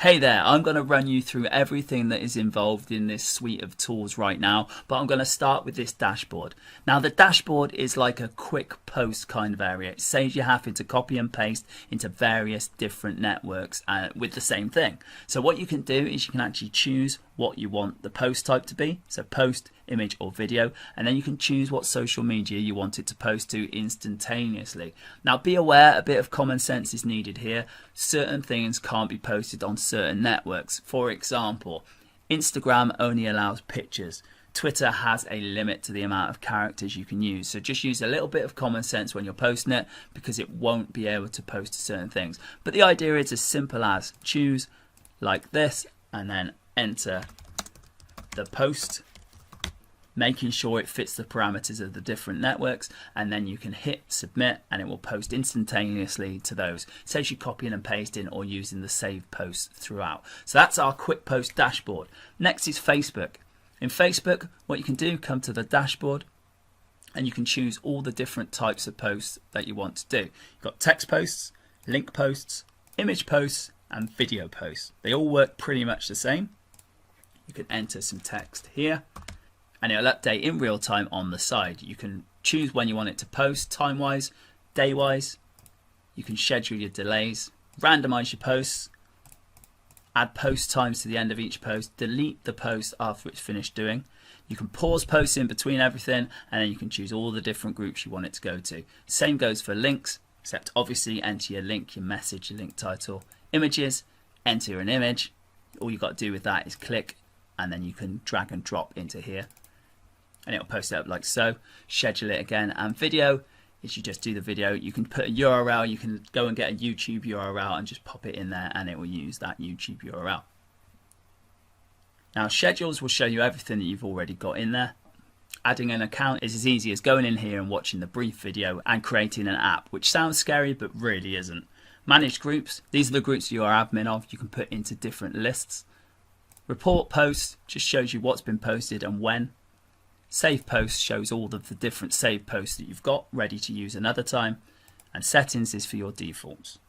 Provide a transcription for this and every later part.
Hey there, I'm going to run you through everything that is involved in this suite of tools right now, but I'm going to start with this dashboard. Now the dashboard is like a quick post kind of area. It saves you having to copy and paste into various different networks with the same thing. So what you can do is you can actually choose what you want the post type to be, so post, image or video, and then you can choose what social media you want it to post to instantaneously. Now be aware, a bit of common sense is needed here. Certain things can't be posted on certain networks. For example, Instagram only allows pictures. Twitter has a limit to the amount of characters you can use, so just use a little bit of common sense when you're posting it, because it won't be able to post to certain things. But the idea is as simple as choose like this and then enter the post, making sure it fits the parameters of the different networks, and then you can hit submit and it will post instantaneously to those. It saves you copying and pasting or using the save posts throughout. So that's our quick post dashboard. Next is Facebook. In Facebook, what you can do, come to the dashboard and you can choose all the different types of posts that you want to do. You've got text posts, link posts, image posts and video posts. They all work pretty much the same. You can enter some text here and it'll update in real time on the side. You can choose when you want it to post, time wise, day wise. You can schedule your delays, randomize your posts, add post times to the end of each post, delete the post after it's finished doing. You can pause posts in between everything, and then you can choose all the different groups you want it to go to. Same goes for links, except obviously enter your link, your message, your link title. Images, enter an image. All you've got to do with that is click, and then you can drag and drop into here and it'll post it up like so. Schedule it again. And video is you just do the video. You can put a URL, you can go and get a YouTube URL and just pop it in there and it will use that YouTube URL. Now schedules will show you everything that you've already got in there. Adding an account is as easy as going in here and watching the brief video and creating an app, which sounds scary but really isn't. Manage groups, these are the groups you are admin of, you can put into different lists. Report posts just shows you what's been posted and when. Save posts shows all of the different save posts that you've got ready to use another time. And settings is for your defaults.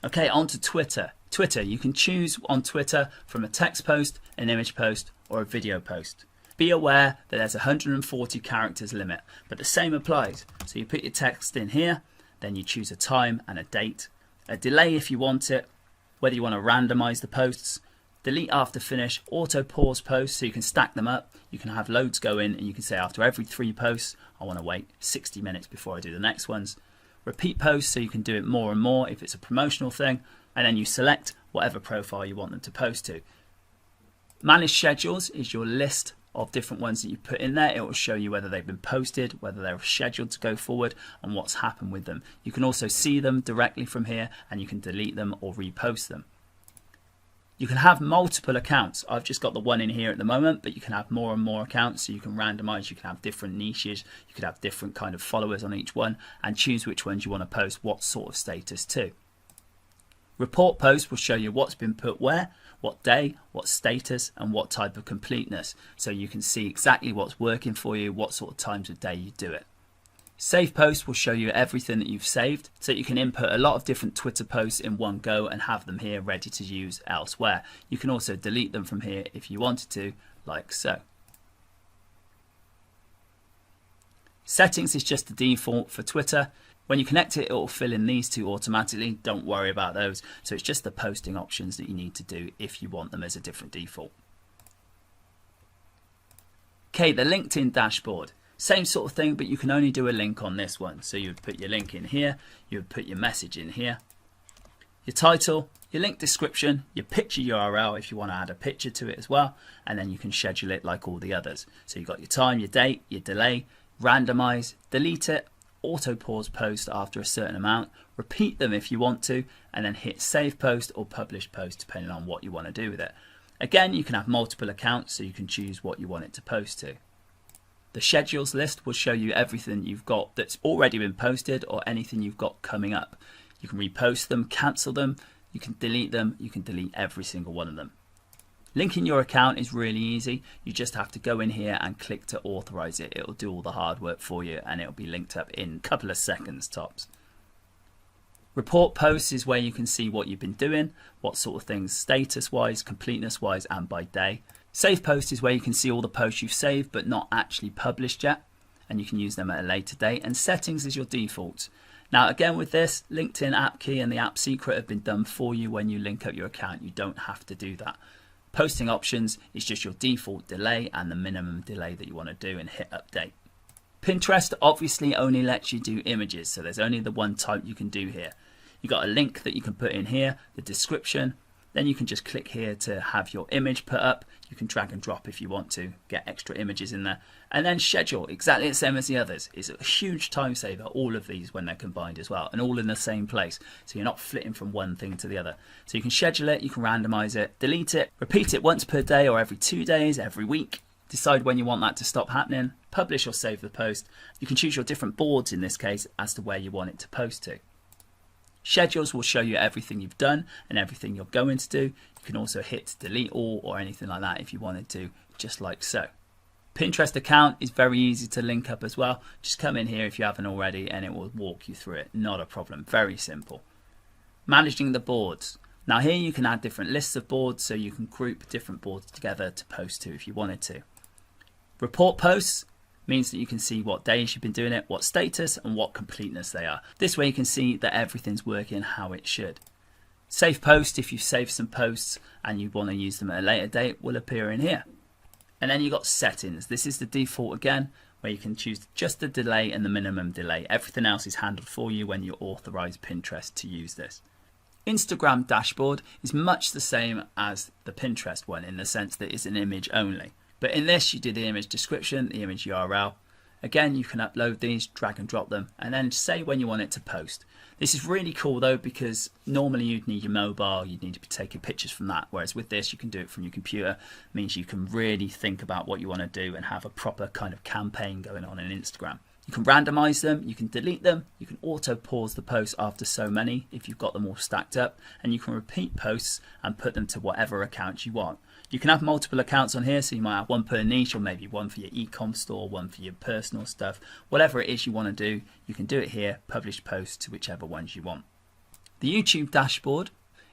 Okay, on to Twitter. Twitter, you can choose on Twitter from a text post, an image post or a video post. Be aware that there's 140 characters limit, but the same applies. So you put your text in here, then you choose a time and a date, a delay if you want it, whether you want to randomize the posts, delete after finish, auto pause posts so you can stack them up. You can have loads go in and you can say after every 3 posts, I want to wait 60 minutes before I do the next ones. Repeat posts so you can do it more and more if it's a promotional thing, and then you select whatever profile you want them to post to. Manage schedules is your list of different ones that you put in there. It will show you whether they've been posted, whether they're scheduled to go forward and what's happened with them. You can also see them directly from here and you can delete them or repost them. You can have multiple accounts. I've just got the one in here at the moment, but you can have more and more accounts, so you can randomize, you can have different niches, you could have different kind of followers on each one and choose which ones you want to post what sort of status to. Report posts will show you what's been put where, what day, what status and what type of completeness, so you can see exactly what's working for you, what sort of times of day you do it. Save posts will show you everything that you've saved, so you can input a lot of different Twitter posts in one go and have them here ready to use elsewhere. You can also delete them from here if you wanted to, like so. Settings is just the default for Twitter. When you connect it, it will fill in these two automatically. Don't worry about those. So it's just the posting options that you need to do if you want them as a different default. Okay, the LinkedIn dashboard. Same sort of thing, but you can only do a link on this one. So you would put your link in here, you would put your message in here, your title, your link description, your picture URL if you want to add a picture to it as well, and then you can schedule it like all the others. So you've got your time, your date, your delay, randomize, delete it, auto pause post after a certain amount, repeat them if you want to, and then hit save post or publish post depending on what you want to do with it. Again, you can have multiple accounts, so you can choose what you want it to post to. The schedules list will show you everything you've got that's already been posted or anything you've got coming up. You can repost them, cancel them, you can delete them, you can delete every single one of them. Linking your account is really easy. You just have to go in here and click to authorize it. It'll do all the hard work for you and it'll be linked up in a couple of seconds tops. Report posts is where you can see what you've been doing, what sort of things status wise, completeness wise, and by day. Save post is where you can see all the posts you've saved but not actually published yet, and you can use them at a later date. And settings is your default. Now again with this, LinkedIn app key and the app secret have been done for you when you link up your account. You don't have to do that. Posting options is just your default delay and the minimum delay that you want to do, and hit update. Pinterest obviously only lets you do images, so there's only the one type you can do here. You got a link that you can put in here, the description, then you can just click here to have your image put up. You can drag and drop if you want to, get extra images in there, and then schedule, exactly the same as the others. It's a huge time saver, all of these when they're combined as well, and all in the same place, so you're not flitting from one thing to the other. So you can schedule it, you can randomize it, delete it, repeat it once per day or every 2 days, every week. Decide when you want that to stop happening, publish or save the post. You can choose your different boards in this case as to where you want it to post to. Schedules will show you everything you've done and everything you're going to do. You can also hit delete all or anything like that if you wanted to, just like so. Pinterest account is very easy to link up as well. Just come in here if you haven't already and it will walk you through it. Not a problem, very simple. Managing the boards. Now here you can add different lists of boards, so you can group different boards together to post to if you wanted to. Report posts means that you can see what days you've been doing it, what status and what completeness they are. This way you can see that everything's working how it should. Save post, if you've saved some posts and you want to use them at a later date, will appear in here. And then you've got settings. This is the default again, where you can choose just the delay and the minimum delay. Everything else is handled for you when you authorize Pinterest to use this. Instagram dashboard is much the same as the Pinterest one in the sense that it's an image only. But in this, you do the image description, the image URL. Again, you can upload these, drag and drop them, and then say when you want it to post. This is really cool though, because normally you'd need your mobile, you'd need to be taking pictures from that. Whereas with this, you can do it from your computer. It means you can really think about what you want to do and have a proper kind of campaign going on in Instagram. You can randomize them, you can delete them, you can auto pause the posts after so many if you've got them all stacked up, and you can repeat posts and put them to whatever account you want. You can have multiple accounts on here, so you might have one per niche, or maybe one for your e-com store, one for your personal stuff. Whatever it is you want to do, you can do it here, publish posts to whichever ones you want. The YouTube dashboard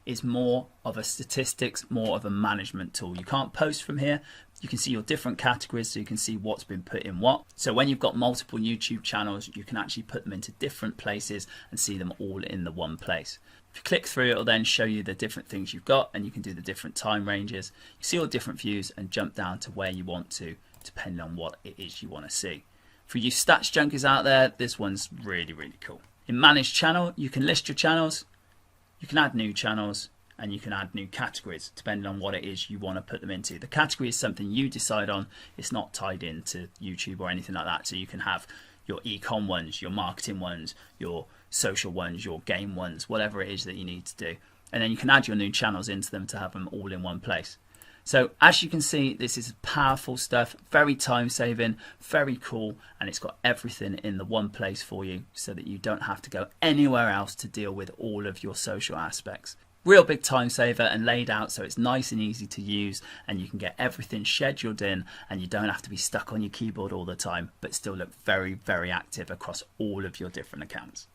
is more of a statistics, more of a management tool. You can't post from here. You can see your different categories, so you can see what's been put in what. So when you've got multiple YouTube channels, you can actually put them into different places and see them all in the one place. If you click through, it'll then show you the different things you've got, and you can do the different time ranges. You see all different views and jump down to where you want to, depending on what it is you want to see. For you stats junkies out there, this one's really, really cool. In Manage Channel, you can list your channels, you can add new channels, and you can add new categories depending on what it is you want to put them into. The category is something you decide on. It's not tied into YouTube or anything like that. So you can have your e-com ones, your marketing ones, your social ones, your game ones, whatever it is that you need to do. And then you can add your new channels into them to have them all in one place. So as you can see, this is powerful stuff, very time saving, very cool, and it's got everything in the one place for you so that you don't have to go anywhere else to deal with all of your social aspects. Real big time saver and laid out so it's nice and easy to use, and you can get everything scheduled in and you don't have to be stuck on your keyboard all the time, but still look very, very active across all of your different accounts.